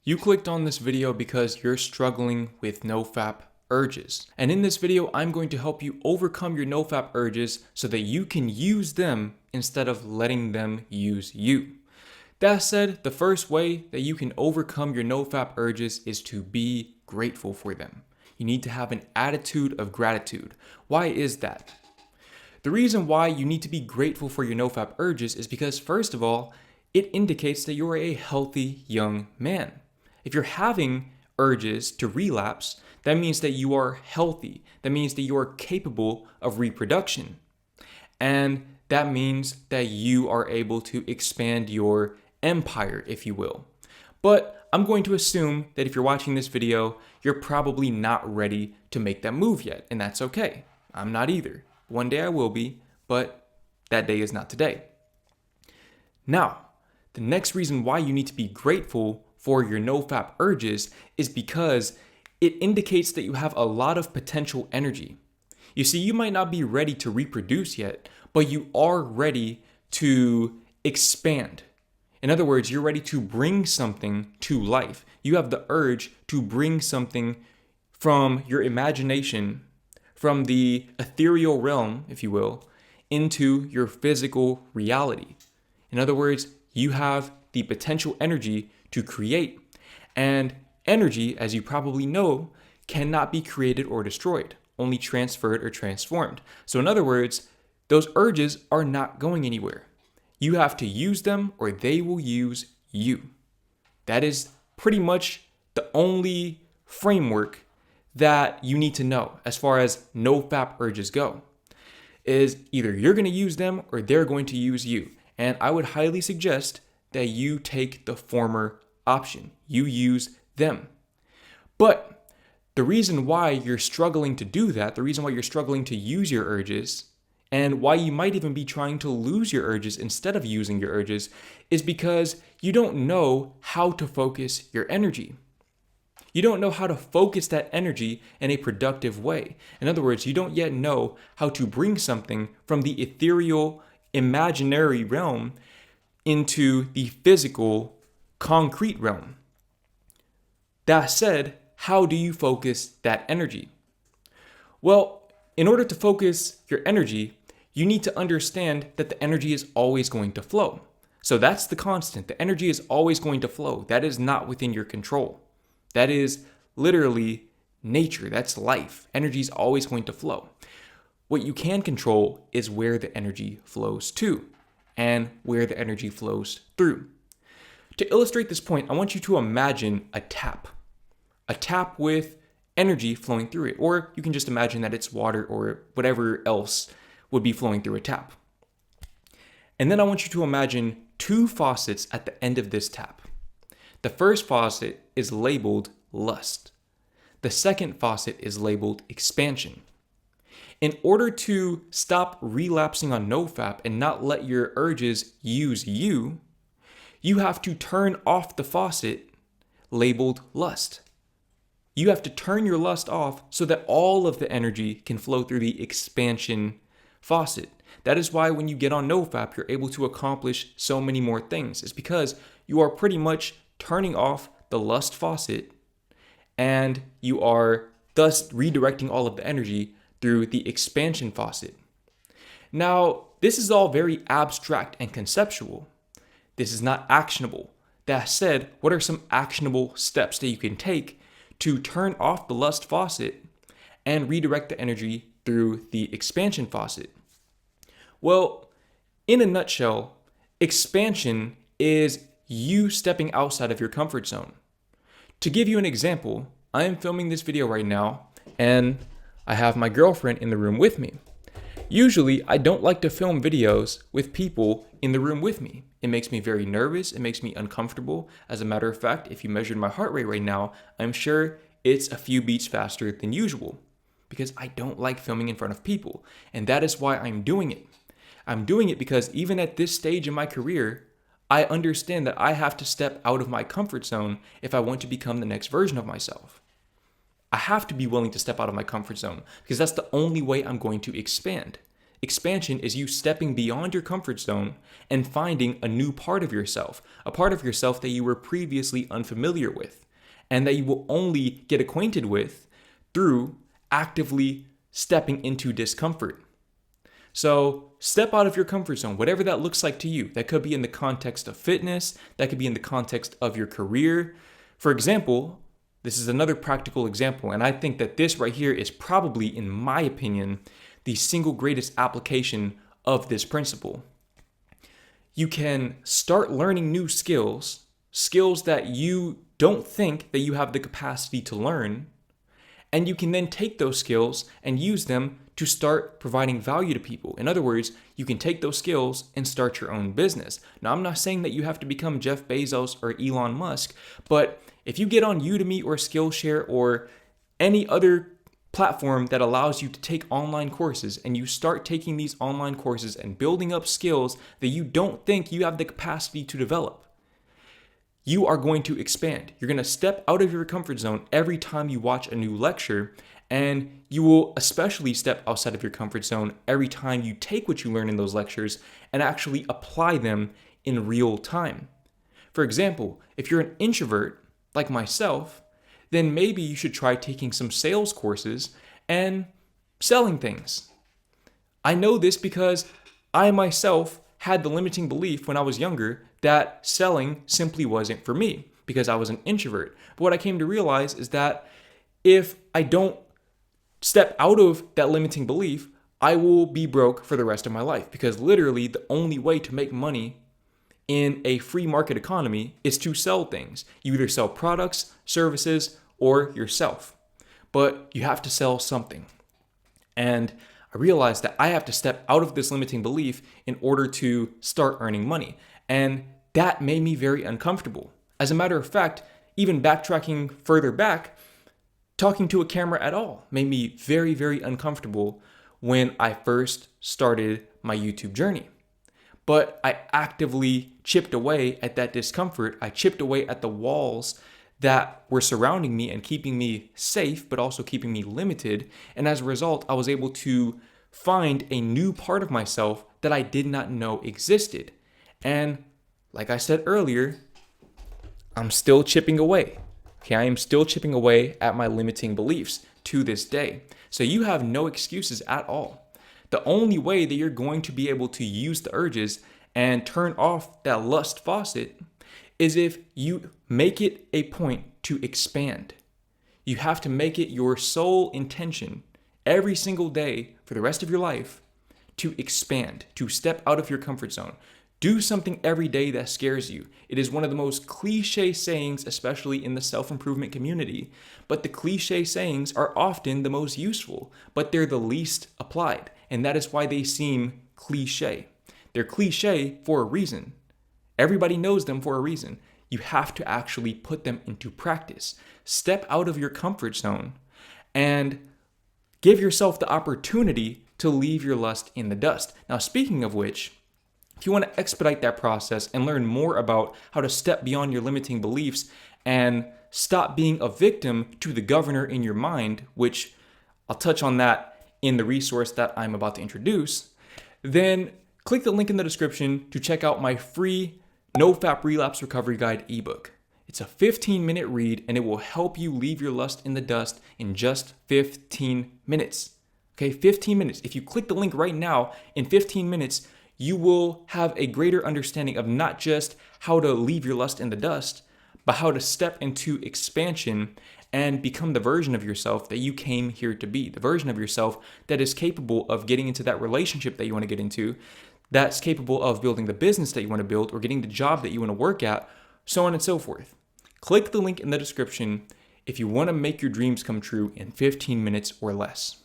You clicked on this video because you're struggling with NoFap urges. And in this video, I'm going to help you overcome your NoFap urges so that you can use them instead of letting them use you. That said, the first way that you can overcome your NoFap urges is to be grateful for them. You need to have an attitude of gratitude. Why is that? The reason why you need to be grateful for your NoFap urges is because, first of all, it indicates that you're a healthy young man. If you're having urges to relapse, that means that you are healthy. That means that you are capable of reproduction. And that means that you are able to expand your empire, if you will. But I'm going to assume that if you're watching this video, you're probably not ready to make that move yet, and that's okay. I'm not either. One day I will be, but that day is not today. Now, the next reason why you need to be grateful for your NoFap urges is because it indicates that you have a lot of potential energy. You see, you might not be ready to reproduce yet, but you are ready to expand. In other words, you're ready to bring something to life. You have the urge to bring something from your imagination, from the ethereal realm, if you will, into your physical reality. In other words, you have the potential energy to create. And energy, as you probably know, cannot be created or destroyed, only transferred or transformed. So in other words, those urges are not going anywhere. You have to use them or they will use you. That is pretty much the only framework that you need to know as far as NoFap urges go. Is either you're going to use them or they're going to use you. And I would highly suggest that you take the former option. You use them. But the reason why you're struggling to do that, the reason why you're struggling to use your urges, and why you might even be trying to lose your urges instead of using your urges, is because you don't know how to focus your energy. You don't know how to focus that energy in a productive way. In other words, you don't yet know how to bring something from the ethereal, imaginary realm into the physical, concrete realm. That said, how do you focus that energy? Well, in order to focus your energy, you need to understand that the energy is always going to flow. So that's the constant. The energy is always going to flow. That is not within your control. That is literally nature. That's life. Energy is always going to flow. What you can control is where the energy flows to and where the energy flows through. To illustrate this point, I want you to imagine a tap with energy flowing through it. Or you can just imagine that it's water or whatever else would be flowing through a tap. And then I want you to imagine two faucets at the end of this tap. The first faucet is labeled lust. The second faucet is labeled expansion. In order to stop relapsing on NoFap and not let your urges use you, you have to turn off the faucet labeled lust. You have to turn your lust off so that all of the energy can flow through the expansion faucet. That is why when you get on NoFap, you're able to accomplish so many more things. It's because you are pretty much turning off the lust faucet and you are thus redirecting all of the energy through the expansion faucet. Now, this is all very abstract and conceptual. This is not actionable. That said, what are some actionable steps that you can take to turn off the lust faucet and redirect the energy through the expansion faucet? Well, in a nutshell, expansion is you stepping outside of your comfort zone. To give you an example, I am filming this video right now and I have my girlfriend in the room with me. Usually, I don't like to film videos with people in the room with me. It makes me very nervous. It makes me uncomfortable. As a matter of fact, if you measured my heart rate right now, I'm sure it's a few beats faster than usual because I don't like filming in front of people. And that is why I'm doing it. I'm doing it because even at this stage in my career, I understand that I have to step out of my comfort zone if I want to become the next version of myself. I have to be willing to step out of my comfort zone because that's the only way I'm going to expand. Expansion is you stepping beyond your comfort zone and finding a new part of yourself, a part of yourself that you were previously unfamiliar with, and that you will only get acquainted with through actively stepping into discomfort. So step out of your comfort zone, whatever that looks like to you. That could be in the context of fitness, that could be in the context of your career. For example, this is another practical example, and I think that this right here is probably, in my opinion, the single greatest application of this principle. You can start learning new skills that you don't think that you have the capacity to learn, and you can then take those skills and use them to start providing value to people. In other words, you can take those skills and start your own business. Now, I'm not saying that you have to become Jeff Bezos or Elon Musk, but if you get on Udemy or Skillshare or any other platform that allows you to take online courses, and you start taking these online courses and building up skills that you don't think you have the capacity to develop, you are going to expand. You're going to step out of your comfort zone every time you watch a new lecture, and you will especially step outside of your comfort zone every time you take what you learn in those lectures and actually apply them in real time. For example, if you're an introvert like myself, then maybe you should try taking some sales courses and selling things. I know this because I myself had the limiting belief when I was younger that selling simply wasn't for me because I was an introvert. But what I came to realize is that if I don't step out of that limiting belief, I will be broke for the rest of my life, because literally the only way to make money in a free market economy is to sell things. You either sell products, services, or yourself, but you have to sell something. And I realized that I have to step out of this limiting belief in order to start earning money. And that made me very uncomfortable. As a matter of fact, even backtracking further back, talking to a camera at all made me very, very uncomfortable when I first started my YouTube journey. But I actively chipped away at that discomfort. I chipped away at the walls that were surrounding me and keeping me safe, but also keeping me limited. And as a result, I was able to find a new part of myself that I did not know existed. And like I said earlier, I'm still chipping away. Okay, I am still chipping away at my limiting beliefs to this day. So you have no excuses at all. The only way that you're going to be able to use the urges and turn off that lust faucet is if you make it a point to expand. You have to make it your sole intention every single day for the rest of your life to expand, to step out of your comfort zone. Do something every day that scares you. It is one of the most cliche sayings, especially in the self-improvement community. But the cliche sayings are often the most useful, but they're the least applied. And that is why they seem cliche. They're cliche for a reason. Everybody knows them for a reason. You have to actually put them into practice. Step out of your comfort zone and give yourself the opportunity to leave your lust in the dust. Now, speaking of which, if you want to expedite that process and learn more about how to step beyond your limiting beliefs and stop being a victim to the governor in your mind, which I'll touch on that in the resource that I'm about to introduce, then click the link in the description to check out my free NoFap Relapse Recovery Guide ebook. It's a 15-minute read, and it will help you leave your lust in the dust in just 15 minutes. Okay, 15 minutes. If you click the link right now, in 15 minutes, you will have a greater understanding of not just how to leave your lust in the dust, but how to step into expansion and become the version of yourself that you came here to be, the version of yourself that is capable of getting into that relationship that you want to get into, that's capable of building the business that you want to build or getting the job that you want to work at, so on and so forth. Click the link in the description if you want to make your dreams come true in 15 minutes or less.